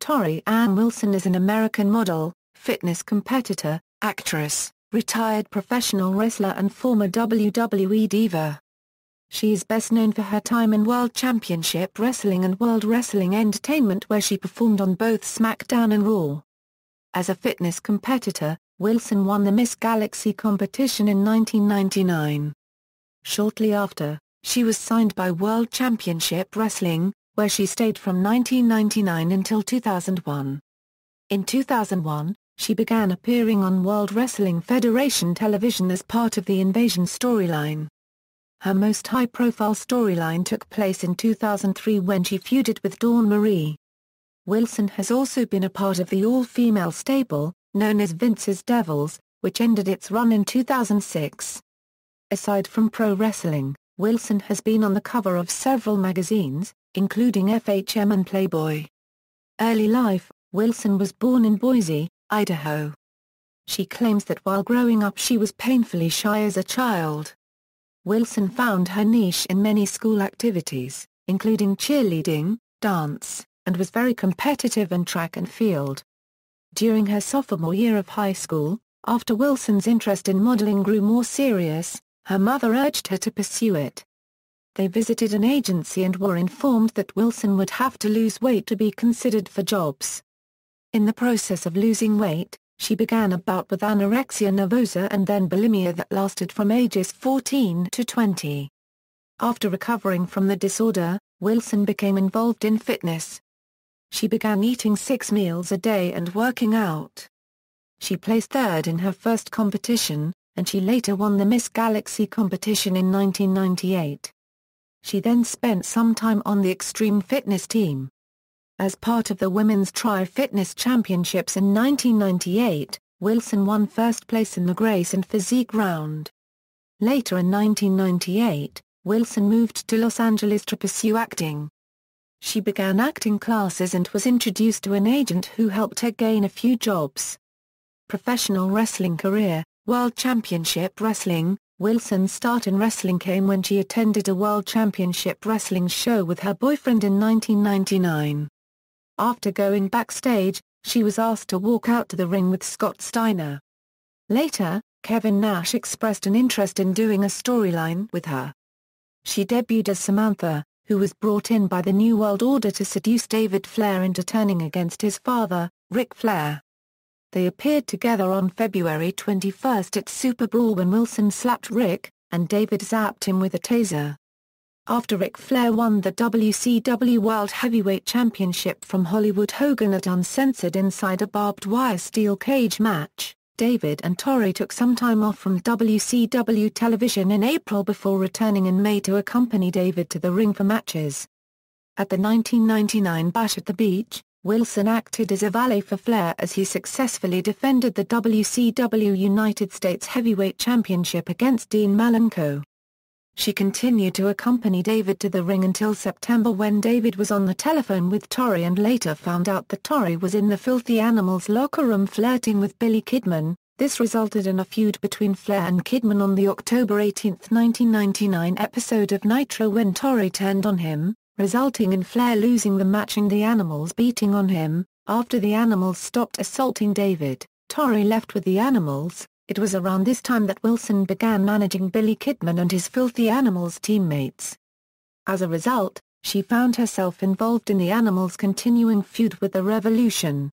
Torrie Anne Wilson is an American model, fitness competitor, actress, retired professional wrestler and former WWE Diva. She is best known for her time in World Championship Wrestling and World Wrestling Entertainment, where she performed on both SmackDown and Raw. As a fitness competitor, Wilson won the Miss Galaxy competition in 1999. Shortly after, she was signed by World Championship Wrestling, where she stayed from 1999 until 2001. In 2001, she began appearing on World Wrestling Federation television as part of the Invasion storyline. Her most high-profile storyline took place in 2003 when she feuded with Dawn Marie. Wilson has also been a part of the all-female stable, known as Vince's Devils, which ended its run in 2006. Aside from pro wrestling, Wilson has been on the cover of several magazines, including FHM and Playboy. Early life: Wilson was born in Boise, Idaho. She claims that while growing up she was painfully shy as a child. Wilson found her niche in many school activities, including cheerleading, dance, and was very competitive in track and field. During her sophomore year of high school, after Wilson's interest in modeling grew more serious, her mother urged her to pursue it. They visited an agency and were informed that Wilson would have to lose weight to be considered for jobs. In the process of losing weight, she began a bout with anorexia nervosa and then bulimia that lasted from ages 14 to 20. After recovering from the disorder, Wilson became involved in fitness. She began eating 6 meals a day and working out. She placed third in her first competition, and she later won the Miss Galaxy competition in 1998. She then spent some time on the Extreme Fitness team. As part of the Women's Tri-Fitness Championships in 1998, Wilson won first place in the Grace and Physique round. Later in 1998, Wilson moved to Los Angeles to pursue acting. She began acting classes and was introduced to an agent who helped her gain a few jobs. Professional wrestling career: World Championship Wrestling. Wilson's start in wrestling came when she attended a World Championship Wrestling show with her boyfriend in 1999. After going backstage, she was asked to walk out to the ring with Scott Steiner. Later, Kevin Nash expressed an interest in doing a storyline with her. She debuted as Samantha, who was brought in by the New World Order to seduce David Flair into turning against his father, Ric Flair. They appeared together on February 21 at Super Brawl when Wilson slapped Ric, and David zapped him with a taser. After Ric Flair won the WCW World Heavyweight Championship from Hollywood Hogan at Uncensored inside a barbed wire steel cage match, David and Torrie took some time off from WCW television in April before returning in May to accompany David to the ring for matches. At the 1999 Bash at the Beach, Wilson acted as a valet for Flair as he successfully defended the WCW United States Heavyweight Championship against Dean Malenko. She continued to accompany David to the ring until September when David was on the telephone with Torrie and later found out that Torrie was in the Filthy Animals locker room flirting with Billy Kidman. This resulted in a feud between Flair and Kidman on the October 18, 1999 episode of Nitro when Torrie turned on him, resulting in Flair losing the match and the Animals beating on him. After the Animals stopped assaulting David, Torrie left with the Animals. It was around this time that Wilson began managing Billy Kidman and his Filthy Animals teammates. As a result, she found herself involved in the Animals' continuing feud with the Revolution.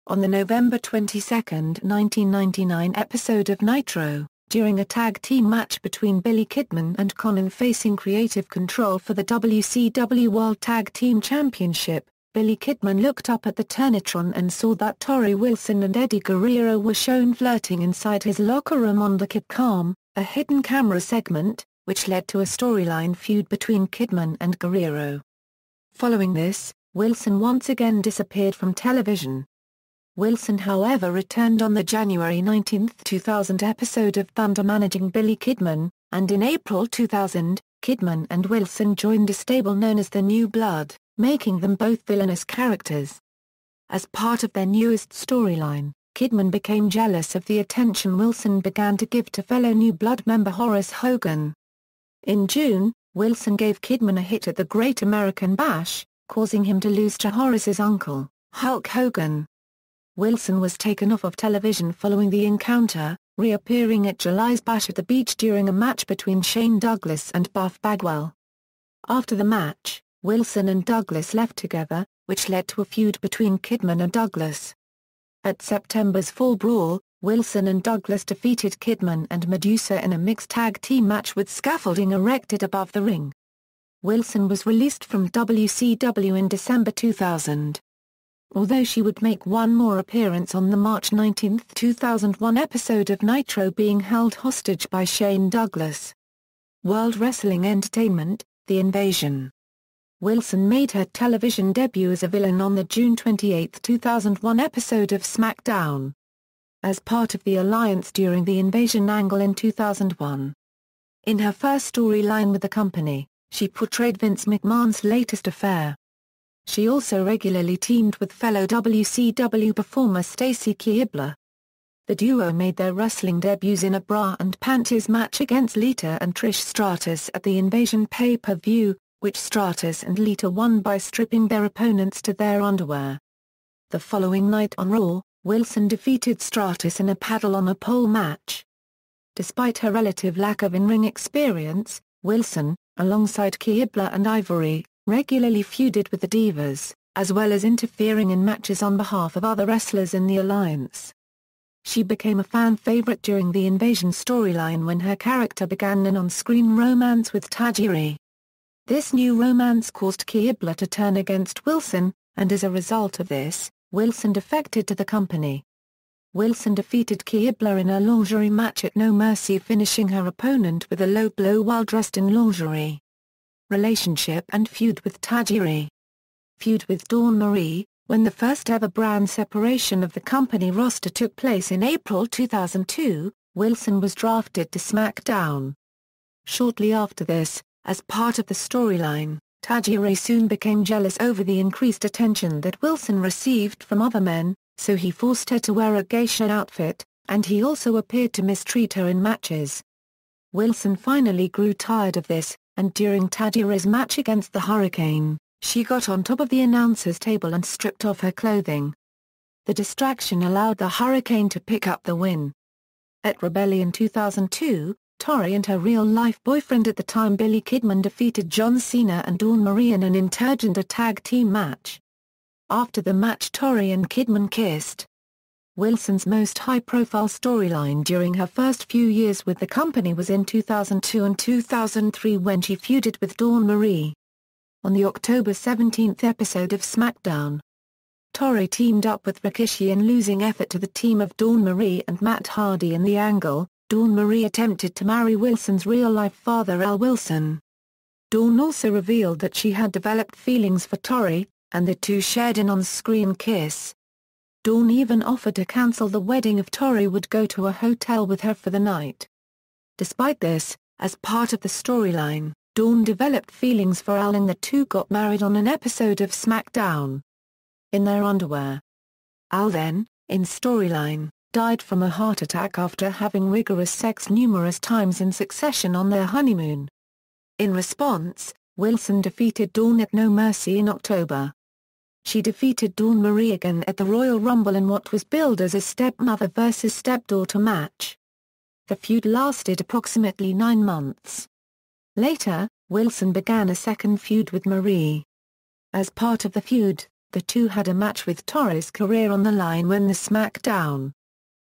On the November 22, 1999 episode of Nitro, during a tag team match between Billy Kidman and Conan facing creative control for the WCW World Tag Team Championship, Billy Kidman looked up at the Turnitron and saw that Torrie Wilson and Eddie Guerrero were shown flirting inside his locker room on the Kid Cam, a hidden camera segment, which led to a storyline feud between Kidman and Guerrero. Following this, Wilson once again disappeared from television. Wilson however returned on the January 19, 2000 episode of Thunder managing Billy Kidman, and in April 2000, Kidman and Wilson joined a stable known as the New Blood, making them both villainous characters. As part of their newest storyline, Kidman became jealous of the attention Wilson began to give to fellow New Blood member Horace Hogan. In June, Wilson gave Kidman a hit at the Great American Bash, causing him to lose to Horace's uncle, Hulk Hogan. Wilson was taken off of television following the encounter, reappearing at July's Bash at the Beach during a match between Shane Douglas and Buff Bagwell. After the match, Wilson and Douglas left together, which led to a feud between Kidman and Douglas. At September's Fall Brawl, Wilson and Douglas defeated Kidman and Medusa in a mixed tag team match with scaffolding erected above the ring. Wilson was released from WCW in December 2000. Although she would make one more appearance on the March 19, 2001 episode of Nitro being held hostage by Shane Douglas. World Wrestling Entertainment, The Invasion. Wilson made her television debut as a villain on the June 28, 2001 episode of SmackDown. As part of the alliance during the Invasion angle in 2001. In her first storyline with the company, she portrayed Vince McMahon's latest affair. She also regularly teamed with fellow WCW performer Stacy Keibler. The duo made their wrestling debuts in a bra and panties match against Lita and Trish Stratus at the Invasion pay-per-view, which Stratus and Lita won by stripping their opponents to their underwear. The following night on Raw, Wilson defeated Stratus in a paddle-on-a-pole match. Despite her relative lack of in-ring experience, Wilson, alongside Keibler and Ivory, regularly feuded with the Divas, as well as interfering in matches on behalf of other wrestlers in the alliance. She became a fan favorite during the Invasion storyline when her character began an on-screen romance with Tajiri. This new romance caused Keibler to turn against Wilson, and as a result of this, Wilson defected to the company. Wilson defeated Keibler in a lingerie match at No Mercy, finishing her opponent with a low blow while dressed in lingerie. Relationship and feud with Tajiri. Feud with Dawn Marie. When the first ever brand separation of the company roster took place in April 2002, Wilson was drafted to SmackDown. Shortly after this, as part of the storyline, Tajiri soon became jealous over the increased attention that Wilson received from other men, so he forced her to wear a geisha outfit, and he also appeared to mistreat her in matches. Wilson finally grew tired of this, and during Tajiri's match against the Hurricane, she got on top of the announcer's table and stripped off her clothing. The distraction allowed the Hurricane to pick up the win. At Rebellion 2002, Torrie and her real-life boyfriend at the time Billy Kidman defeated John Cena and Dawn Marie in an intergender tag team match. After the match, Torrie and Kidman kissed. Wilson's most high-profile storyline during her first few years with the company was in 2002 and 2003 when she feuded with Dawn Marie. On the October 17 episode of SmackDown, Torrie teamed up with Rikishi in losing effort to the team of Dawn Marie and Matt Hardy in the angle. Dawn Marie attempted to marry Wilson's real-life father Al Wilson. Dawn also revealed that she had developed feelings for Torrie, and the two shared an on-screen kiss. Dawn even offered to cancel the wedding if Torrie would go to a hotel with her for the night. Despite this, as part of the storyline, Dawn developed feelings for Al and the two got married on an episode of SmackDown. In their underwear. Al then, in storyline, died from a heart attack after having rigorous sex numerous times in succession on their honeymoon. In response, Wilson defeated Dawn at No Mercy in October. She defeated Dawn Marie again at the Royal Rumble in what was billed as a stepmother versus stepdaughter match. The feud lasted approximately 9 months. Later, Wilson began a second feud with Marie. As part of the feud, the two had a match with Torrie's career on the line when the SmackDown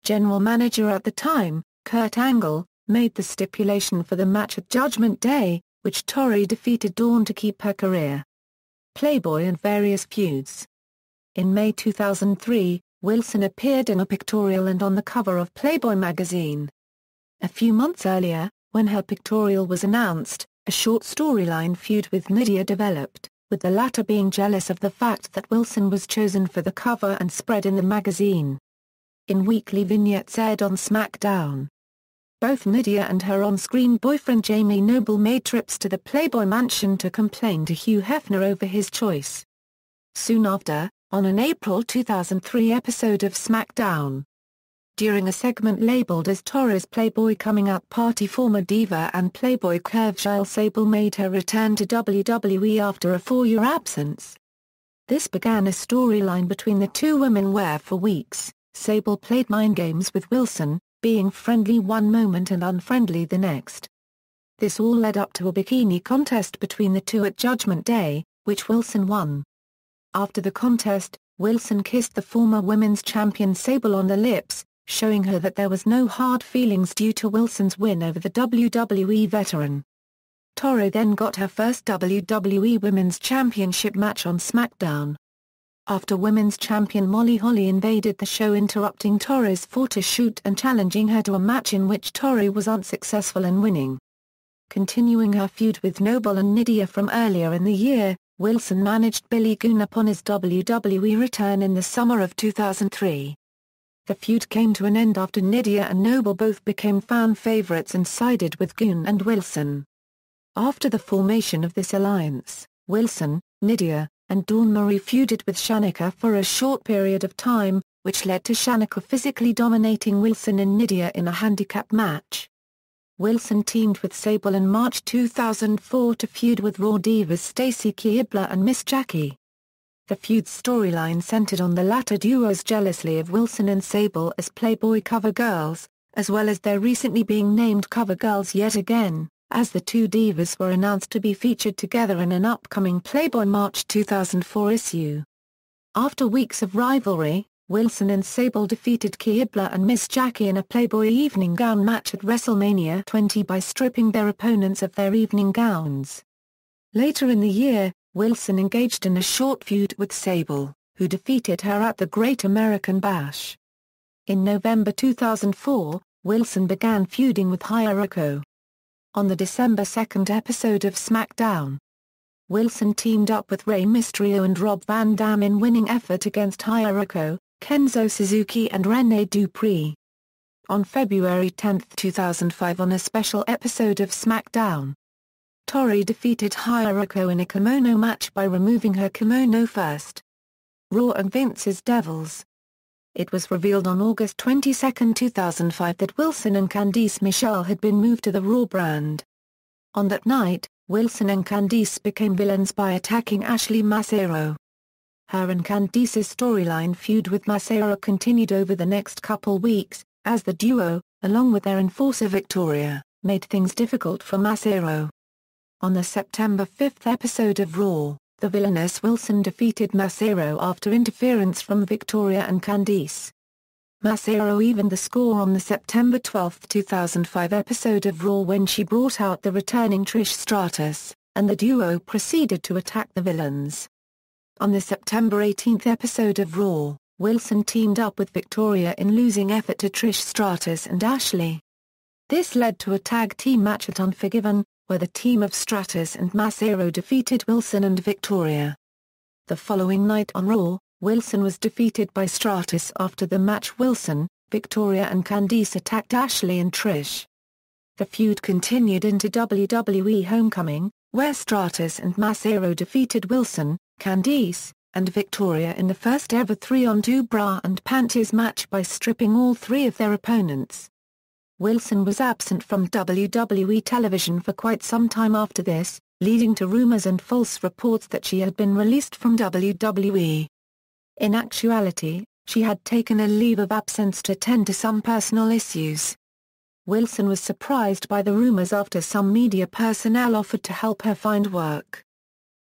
general manager at the time, Kurt Angle, made the stipulation for the match at Judgment Day, which Torrie defeated Dawn to keep her career. Playboy and various feuds. In May 2003, Wilson appeared in a pictorial and on the cover of Playboy magazine. A few months earlier, when her pictorial was announced, a short storyline feud with Nydia developed, with the latter being jealous of the fact that Wilson was chosen for the cover and spread in the magazine. In weekly vignettes aired on SmackDown, both Nydia and her on-screen boyfriend Jamie Noble made trips to the Playboy mansion to complain to Hugh Hefner over his choice. Soon after, on an April 2003 episode of SmackDown, during a segment labeled as Torrie's Playboy Coming Out Party, former Diva and Playboy curve Giles Sable made her return to WWE after a 4-year absence. This began a storyline between the two women where for weeks, Sable played mind games with Wilson, being friendly one moment and unfriendly the next. This all led up to a bikini contest between the two at Judgment Day, which Wilson won. After the contest, Wilson kissed the former women's champion Sable on the lips, showing her that there was no hard feelings due to Wilson's win over the WWE veteran. Torrie then got her first WWE Women's Championship match on SmackDown. After Women's Champion Molly Holly invaded the show, interrupting Torrie's photo shoot and challenging her to a match in which Torrie was unsuccessful in winning. Continuing her feud with Noble and Nydia from earlier in the year, Wilson managed Billy Gunn upon his WWE return in the summer of 2003. The feud came to an end after Nydia and Noble both became fan favorites and sided with Gunn and Wilson. After the formation of this alliance, Wilson, Nydia, and Dawn Marie feuded with Shanika for a short period of time, which led to Shanika physically dominating Wilson and Nydia in a handicap match. Wilson teamed with Sable in March 2004 to feud with Raw Divas Stacy Keibler and Miss Jackie. The feud's storyline centered on the latter duo's jealousy of Wilson and Sable as Playboy cover girls, as well as their recently being named cover girls yet again, as the two divas were announced to be featured together in an upcoming Playboy March 2004 issue. After weeks of rivalry, Wilson and Sable defeated Keibler and Miss Jackie in a Playboy evening gown match at WrestleMania 20 by stripping their opponents of their evening gowns. Later in the year, Wilson engaged in a short feud with Sable, who defeated her at the Great American Bash. In November 2004, Wilson began feuding with Hiroko. On the December 2 episode of SmackDown, Wilson teamed up with Rey Mysterio and Rob Van Dam in winning effort against Hiroko, Kenzo Suzuki and Rene Dupree. On February 10, 2005, on a special episode of SmackDown, Torrie defeated Hiroko in a kimono match by removing her kimono first. Raw and Vince's Devils. It was revealed on August 22, 2005 that Wilson and Candice Michelle had been moved to the Raw brand. On that night, Wilson and Candice became villains by attacking Ashley Massaro. Her and Candice's storyline feud with Massaro continued over the next couple weeks, as the duo, along with their enforcer Victoria, made things difficult for Massaro. On the September 5 episode of Raw, the villainous Wilson defeated Massaro after interference from Victoria and Candice. Massaro evened the score on the September 12, 2005 episode of Raw when she brought out the returning Trish Stratus, and the duo proceeded to attack the villains. On the September 18 episode of Raw, Wilson teamed up with Victoria in losing effort to Trish Stratus and Ashley. This led to a tag team match at Unforgiven, where the team of Stratus and Massaro defeated Wilson and Victoria. The following night on Raw, Wilson was defeated by Stratus. After the match, Wilson, Victoria and Candice attacked Ashley and Trish. The feud continued into WWE Homecoming, where Stratus and Massaro defeated Wilson, Candice, and Victoria in the first ever 3-on-2 bra and panties match by stripping all three of their opponents. Wilson was absent from WWE television for quite some time after this, leading to rumors and false reports that she had been released from WWE. In actuality, she had taken a leave of absence to tend to some personal issues. Wilson was surprised by the rumors after some media personnel offered to help her find work.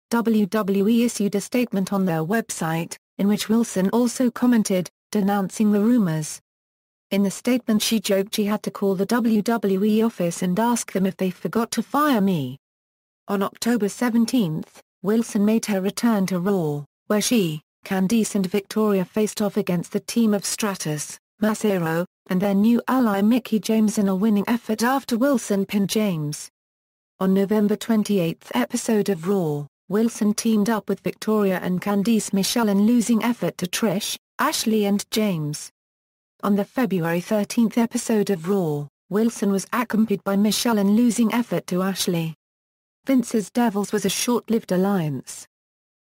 WWE issued a statement on their website, in which Wilson also commented, denouncing the rumors. In the statement she joked she had to call the WWE office and ask them if they forgot to fire me. On October 17, Wilson made her return to Raw, where she, Candice and Victoria faced off against the team of Stratus, Massaro, and their new ally Mickie James in a winning effort after Wilson pinned James. On November 28 episode of Raw, Wilson teamed up with Victoria and Candice Michelle in losing effort to Trish, Ashley and James. On the February 13 episode of Raw, Wilson was accompanied by Michelle in losing effort to Ashley. Vince's Devils was a short-lived alliance.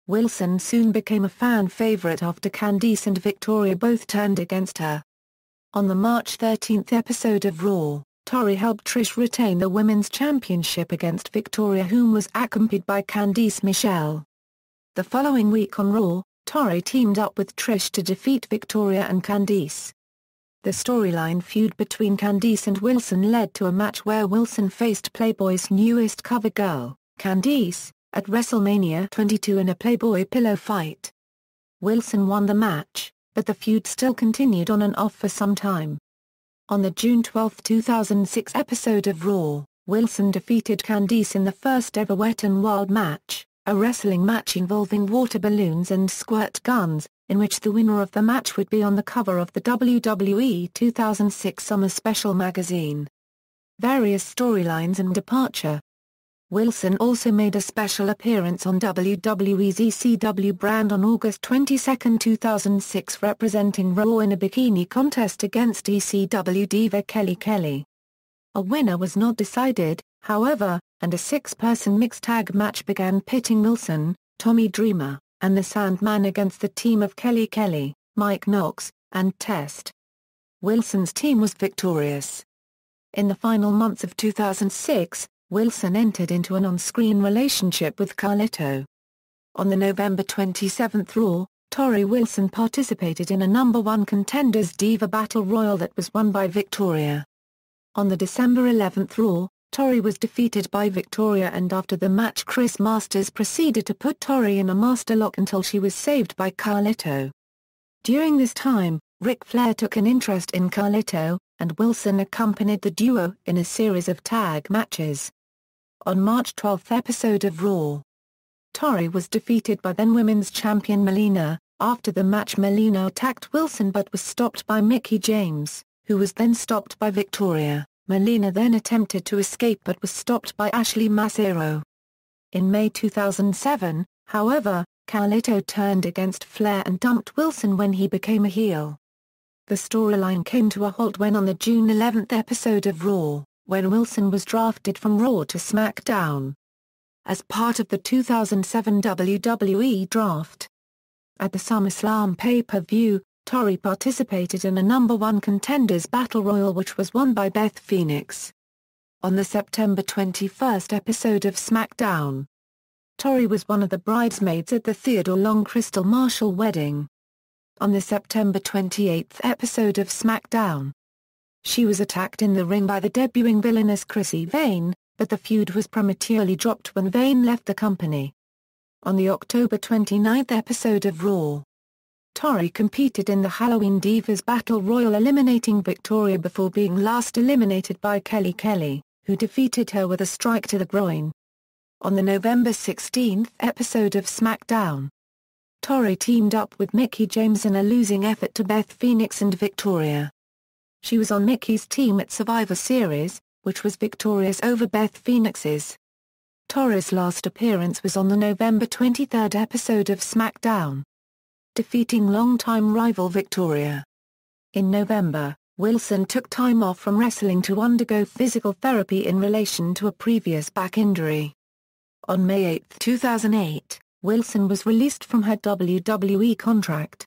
Wilson soon became a fan favorite after Candice and Victoria both turned against her. On the March 13 episode of Raw, Torrie helped Trish retain the Women's Championship against Victoria, whom was accompanied by Candice Michelle. The following week on Raw, Torrie teamed up with Trish to defeat Victoria and Candice. The storyline feud between Candice and Wilson led to a match where Wilson faced Playboy's newest cover girl, Candice, at WrestleMania 22 in a Playboy pillow fight. Wilson won the match, but the feud still continued on and off for some time. On the June 12, 2006 episode of Raw, Wilson defeated Candice in the first ever Wet n Wild match, a wrestling match involving water balloons and squirt guns, in which the winner of the match would be on the cover of the WWE 2006 Summer Special magazine. Various storylines and departure. Wilson also made a special appearance on WWE's ECW brand on August 22, 2006 representing Raw in a bikini contest against ECW diva Kelly Kelly. A winner was not decided, however, and a six-person mixed tag match began pitting Wilson, Tommy Dreamer, and the Sandman against the team of Kelly Kelly, Mike Knox, and Test. Wilson's team was victorious. In the final months of 2006, Wilson entered into an on-screen relationship with Carlito. On the November 27 Raw, Torrie Wilson participated in a number 1 Contenders Diva Battle Royal that was won by Victoria. On the December 11 Raw, Torrie was defeated by Victoria, and after the match Chris Masters proceeded to put Torrie in a master lock until she was saved by Carlito. During this time, Ric Flair took an interest in Carlito, and Wilson accompanied the duo in a series of tag matches. On March 12 episode of Raw, Torrie was defeated by then Women's Champion Melina. After the match, Melina attacked Wilson but was stopped by Mickie James, who was then stopped by Victoria. Melina then attempted to escape but was stopped by Ashley Massaro. In May 2007, however, Carlito turned against Flair and dumped Wilson when he became a heel. The storyline came to a halt when on the June 11 episode of Raw, when Wilson was drafted from Raw to SmackDown as part of the 2007 WWE Draft. At the SummerSlam pay-per-view, Torrie participated in a number 1 Contenders Battle Royal which was won by Beth Phoenix. On the September 21 episode of SmackDown, Torrie was one of the bridesmaids at the Theodore Long Crystal Marshall wedding. On the September 28 episode of SmackDown, she was attacked in the ring by the debuting villainous Chrissy Vane, but the feud was prematurely dropped when Vane left the company. On the October 29 episode of Raw, Torrie competed in the Halloween Divas Battle Royal, eliminating Victoria before being last eliminated by Kelly Kelly, who defeated her with a strike to the groin. On the November 16 episode of SmackDown, Torrie teamed up with Mickie James in a losing effort to Beth Phoenix and Victoria. She was on Mickie's team at Survivor Series, which was victorious over Beth Phoenix's. Torrie's last appearance was on the November 23 episode of SmackDown, defeating longtime rival Victoria. In November, Wilson took time off from wrestling to undergo physical therapy in relation to a previous back injury. On May 8, 2008, Wilson was released from her WWE contract.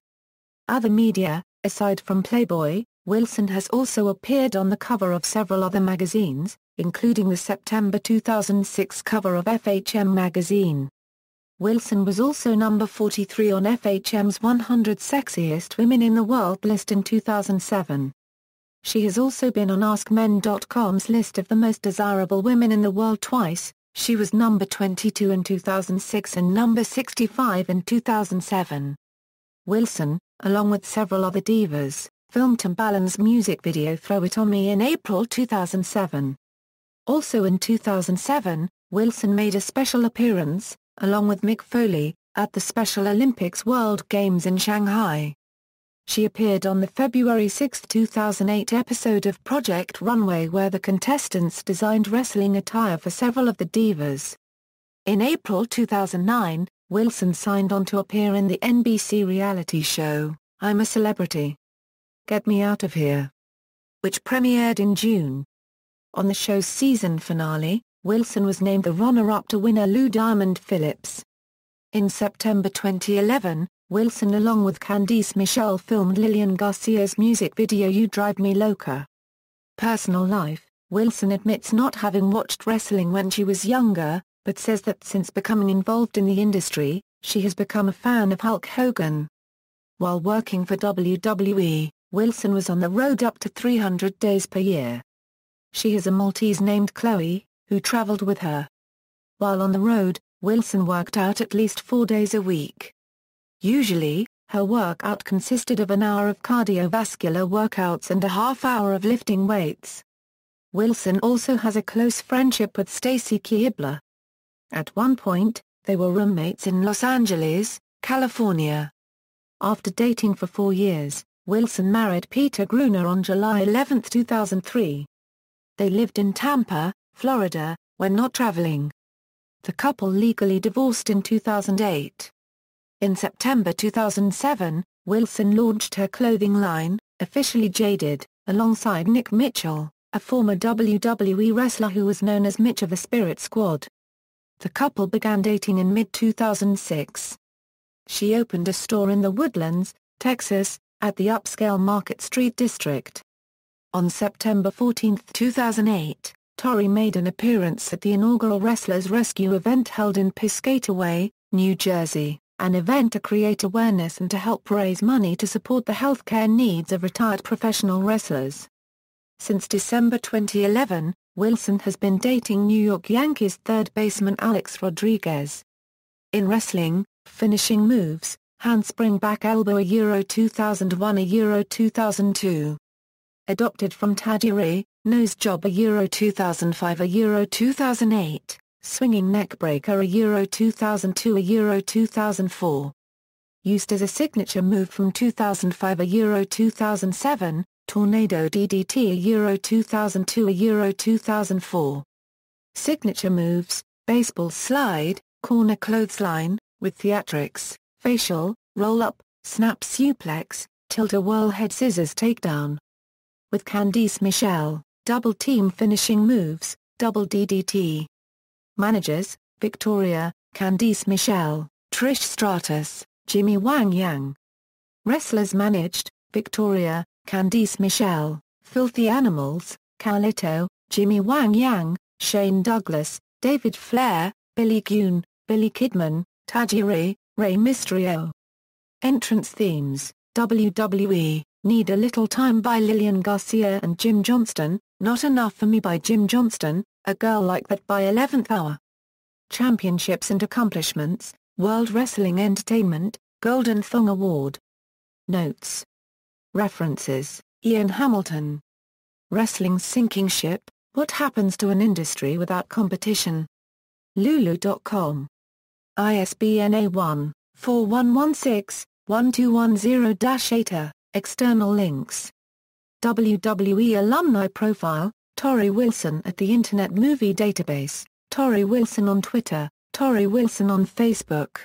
Other media, aside from Playboy, Wilson has also appeared on the cover of several other magazines, including the September 2006 cover of FHM magazine. Wilson was also number 43 on FHM's 100 Sexiest Women in the World list in 2007. She has also been on AskMen.com's list of the most desirable women in the world twice. She was number 22 in 2006 and number 65 in 2007. Wilson, along with several other divas, filmed Timbaland's music video Throw It On Me in April 2007. Also in 2007, Wilson made a special appearance, along with Mick Foley, at the Special Olympics World Games in Shanghai. She appeared on the February 6, 2008 episode of Project Runway where the contestants designed wrestling attire for several of the divas. In April 2009, Wilson signed on to appear in the NBC reality show, I'm a Celebrity. Get Me Out of Here, which premiered in June. On the show's season finale, Wilson was named the runner-up to winner Lou Diamond Phillips. In September 2011, Wilson along with Candice Michelle filmed Lillian Garcia's music video You Drive Me Loca. Personal life: Wilson admits not having watched wrestling when she was younger, but says that since becoming involved in the industry, She has become a fan of Hulk Hogan. While working for WWE, Wilson was on the road up to 300 days per year. She has a Maltese named Chloe, who traveled with her. While on the road, Wilson worked out at least 4 days a week. Usually, her workout consisted of an hour of cardiovascular workouts and a half hour of lifting weights. Wilson also has a close friendship with Stacy Keibler. At one point, they were roommates in Los Angeles, California. After dating for 4 years, Wilson married Peter Gruner on July 11, 2003. They lived in Tampa, Florida, when not traveling. The couple legally divorced in 2008. In September 2007, Wilson launched her clothing line, officially Jaded, alongside Nick Mitchell, a former WWE wrestler who was known as Mitch of the Spirit Squad. The couple began dating in mid-2006. She opened a store in the Woodlands, Texas, at the upscale Market Street district. On September 14, 2008, Torrie made an appearance at the inaugural Wrestlers Rescue event held in Piscataway, New Jersey, an event to create awareness and to help raise money to support the healthcare needs of retired professional wrestlers. Since December 2011, Wilson has been dating New York Yankees third baseman Alex Rodriguez. In wrestling, finishing moves, handspring back elbow Euro 2001 Euro 2002. Adopted from Tajiri, nose job Euro 2005 Euro 2008, swinging neckbreaker Euro 2002 Euro 2004. Used as a signature move from 2005 Euro 2007, Tornado DDT Euro 2002 Euro 2004. Signature moves, baseball slide, corner clothesline, with theatrics, facial, roll-up, snap suplex, tilt-a-whirl head scissors takedown. With Candice Michelle, double team finishing moves, double DDT. Managers, Victoria, Candice Michelle, Trish Stratus, Jimmy Wang Yang. Wrestlers managed, Victoria, Candice Michelle, Filthy Animals, Carlito, Jimmy Wang Yang, Shane Douglas, David Flair, Billy Gunn, Billy Kidman, Tajiri, Rey Mysterio. Entrance themes, WWE, Need a Little Time by Lillian Garcia and Jim Johnston, Not Enough for Me by Jim Johnston, A Girl Like That by 11th Hour. Championships and Accomplishments, World Wrestling Entertainment, Golden Thong Award. Notes. References, Ian Hamilton. Wrestling's Sinking Ship, What Happens to an Industry Without Competition. Lulu.com. ISBN A1-4116-1210-8. External links. WWE Alumni Profile, Torrie Wilson at the Internet Movie Database, Torrie Wilson on Twitter, Torrie Wilson on Facebook.